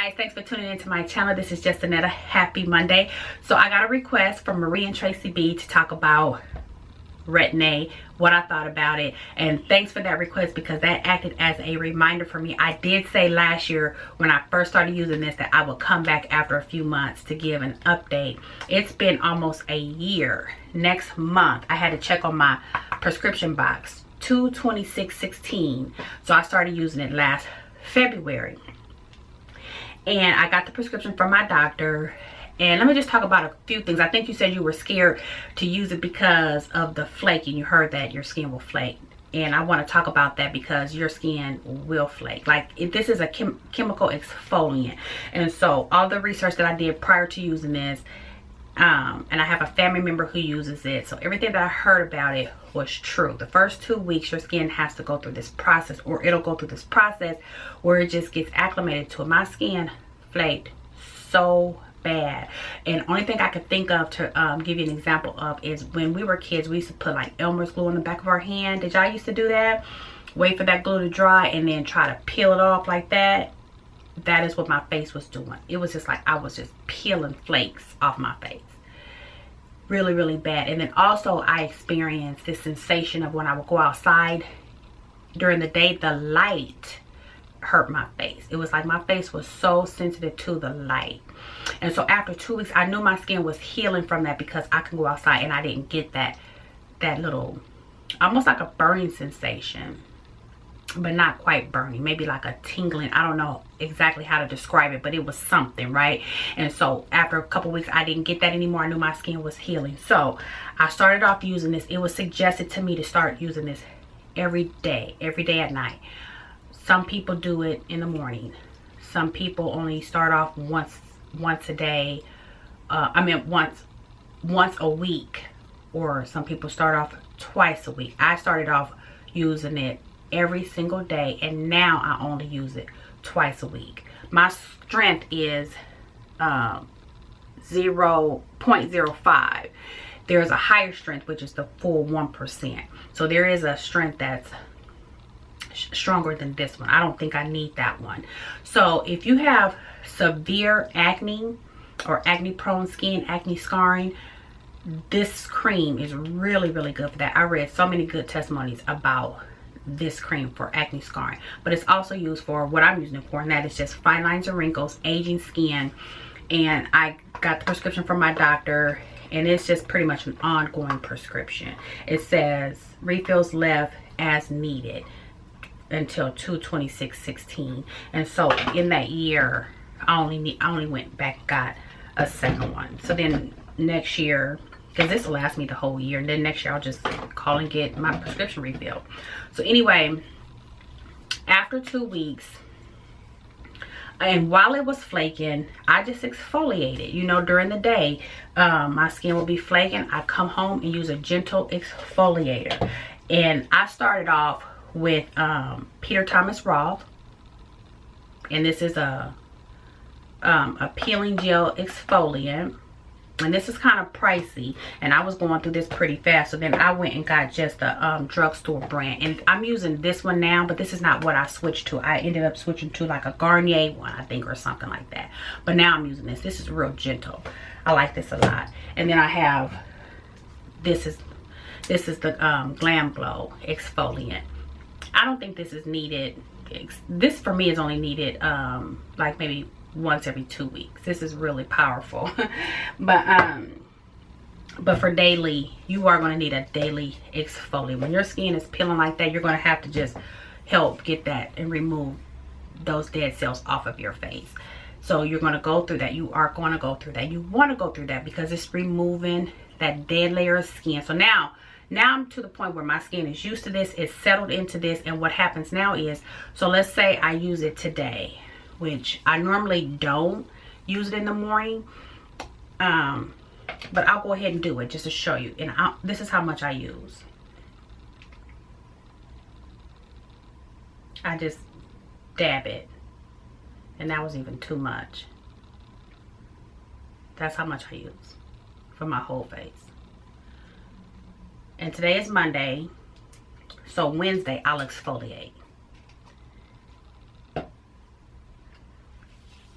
guys, thanks for tuning into my channel. This is just Synetta. Happy Monday. So I got a request from Marie and Tracy B to talk about Retin-A, what I thought about it, and thanks for that request because that acted as a reminder for me. I did say last year when I first started using this that I would come back after a few months to give an update. It's been almost a year. Next month I had to check on my prescription box, 2/26/16, so I started using it last February. And I got the prescription from my doctor. And let me just talk about a few things. I think you said you were scared to use it because of the flaking. You heard that your skin will flake. And I want to talk about that because your skin will flake. Like, this is a chemical exfoliant. And so all the research that I did prior to using this, and I have a family member who uses it. So everything that I heard about it was true. The first 2 weeks, your skin has to go through this process, or it'll go through this process where it just gets acclimated to it. My skin flaked so bad, and only thing I could think of to give you an example of is when we were kids, we used to put like Elmer's glue on the back of our hand. Did y'all used to do that? Wait for that glue to dry and then try to peel it off like that. That is what my face was doing. It was just like I was just peeling flakes off my face. Really, really bad. And then also I experienced this sensation of when I would go outside during the day, the light hurt my face. It was like my face was so sensitive to the light. And so after 2 weeks, I knew my skin was healing from that because I can go outside and I didn't get that little, almost like a burning sensation, but not quite burning, maybe like a tingling. I don't know exactly how to describe it, but it was something, right? And so after a couple weeks, I didn't get that anymore. I knew my skin was healing. So I started off using this. It was suggested to me to start using this every day at night. Some people do it in the morning. Some people only start off once a day. Once a week, or some people start off twice a week. I started off using it every single day, and now I only use it twice a week. My strength is 0.05. There's a higher strength, which is the full 1%. So there is a strength that's stronger than this one. I don't think I need that one. So if you have severe acne or acne prone skin, acne scarring, this cream is really, really good for that. I read so many good testimonies about this cream for acne scarring, but it's also used for what I'm using it for, and that is just fine lines and wrinkles, aging skin. And I got the prescription from my doctor, and it's just pretty much an ongoing prescription. It says refills left as needed until 2/26/16, and so in that year I only went back and got a second one. So then next year, because this will last me the whole year, and then next year I'll just call and get my prescription refilled. So anyway, after 2 weeks, and while it was flaking, I just exfoliated. You know, during the day, my skin will be flaking. I come home and use a gentle exfoliator. And I started off with Peter Thomas Roth, and this is a peeling gel exfoliant, and this is kind of pricey, and I was going through this pretty fast, so then I went and got just a drugstore brand, and I'm using this one now, but this is not what I switched to. I ended up switching to like a Garnier one, I think, or something like that. But now I'm using this. This is real gentle. I like this a lot. And then I have this is the Glam Glow exfoliant. I don't think this is needed. This for me is only needed like maybe once every 2 weeks. This is really powerful. but for daily, you are going to need a daily exfoliant. When your skin is peeling like that, you're going to have to just help get that and remove those dead cells off of your face. So you're going to go through that. You are going to go through that. You want to go through that because it's removing that dead layer of skin. So now I'm to the point where my skin is used to this. It's settled into this. And what happens now is, so let's say I use it today, which I normally don't use it in the morning. But I'll go ahead and do it just to show you. And this is how much I use. I just dab it. And that was even too much. That's how much I use for my whole face. And today is Monday, so Wednesday I'll exfoliate.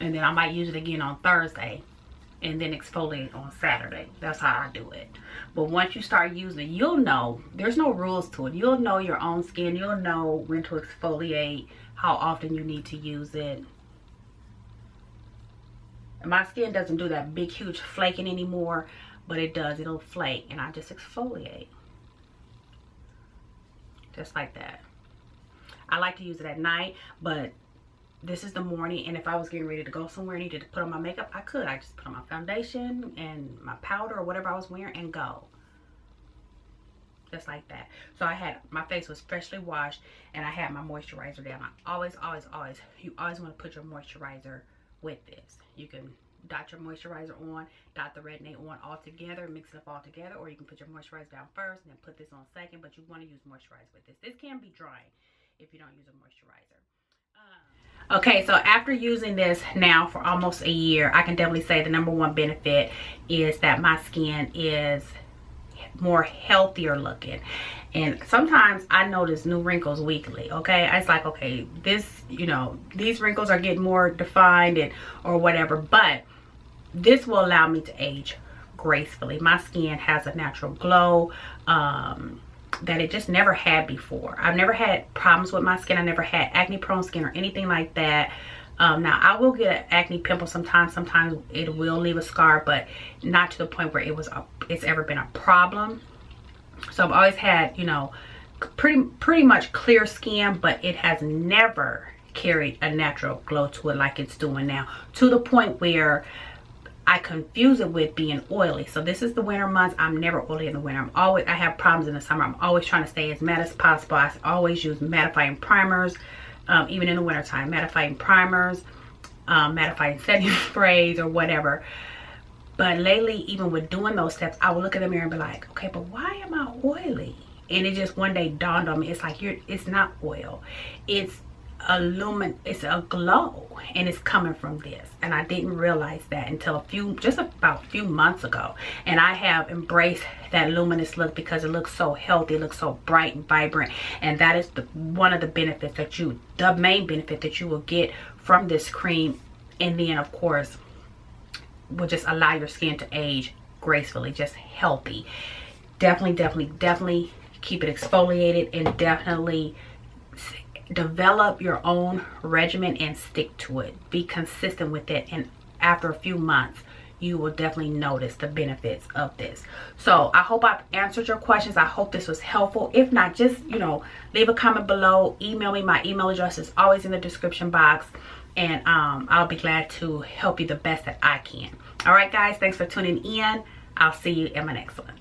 and then I might use it again on Thursday, and then exfoliate on Saturday. That's how I do it. But once you start using it, you'll know. There's no rules to it. You'll know your own skin. You'll know when to exfoliate, how often you need to use it. And my skin doesn't do that big, huge flaking anymore, but it does. It'll flake, and I just exfoliate. Just like that. I like to use it at night, but this is the morning, and if I was getting ready to go somewhere and needed to put on my makeup, I could. I just put on my foundation and my powder or whatever I was wearing and go. Just like that. So my face was freshly washed, and I had my moisturizer down. I always, you always want to put your moisturizer with this. You can dot your moisturizer on, dot the Retin-A on all together, mix it up all together, or you can put your moisturizer down first and then put this on second, but you want to use moisturizer with this. This can be drying if you don't use a moisturizer. Okay, so after using this now for almost a year, I can definitely say the #1 benefit is that my skin is more healthier looking. And sometimes I notice new wrinkles weekly. Okay, it's like, okay, this, you know, these wrinkles are getting more defined and or whatever, but this will allow me to age gracefully. My skin has a natural glow that it just never had before. I've never had problems with my skin. I never had acne prone skin or anything like that. Now I will get an acne pimple sometimes. Sometimes it will leave a scar, but not to the point where it's ever been a problem. So I've always had, you know, pretty much clear skin, but it has never carried a natural glow to it like it's doing now, to the point where I confuse it with being oily. So this is the winter months. I'm never oily in the winter. I have problems in the summer. I'm always trying to stay as matte as possible. I always use mattifying primers, even in the winter time. Mattifying primers, mattifying setting sprays or whatever. But lately, even with doing those steps, I would look in the mirror and be like, okay, but why am I oily? And it just one day dawned on me. It's like, it's not oil. It's it's a glow, and it's coming from this. And I didn't realize that until just about a few months ago. And I have embraced that luminous look because it looks so healthy, it looks so bright and vibrant. And that is one of the benefits the main benefit that you will get from this cream. And then of course will just allow your skin to age gracefully, just healthy. Definitely keep it exfoliated, and definitely develop your own regimen and stick to it. Be consistent with it, and after a few months you will definitely notice the benefits of this. So I hope I've answered your questions. I hope this was helpful. If not, just, you know, leave a comment below, email me. My email address is always in the description box, and I'll be glad to help you the best that I can. All right guys, thanks for tuning in. I'll see you in my next one.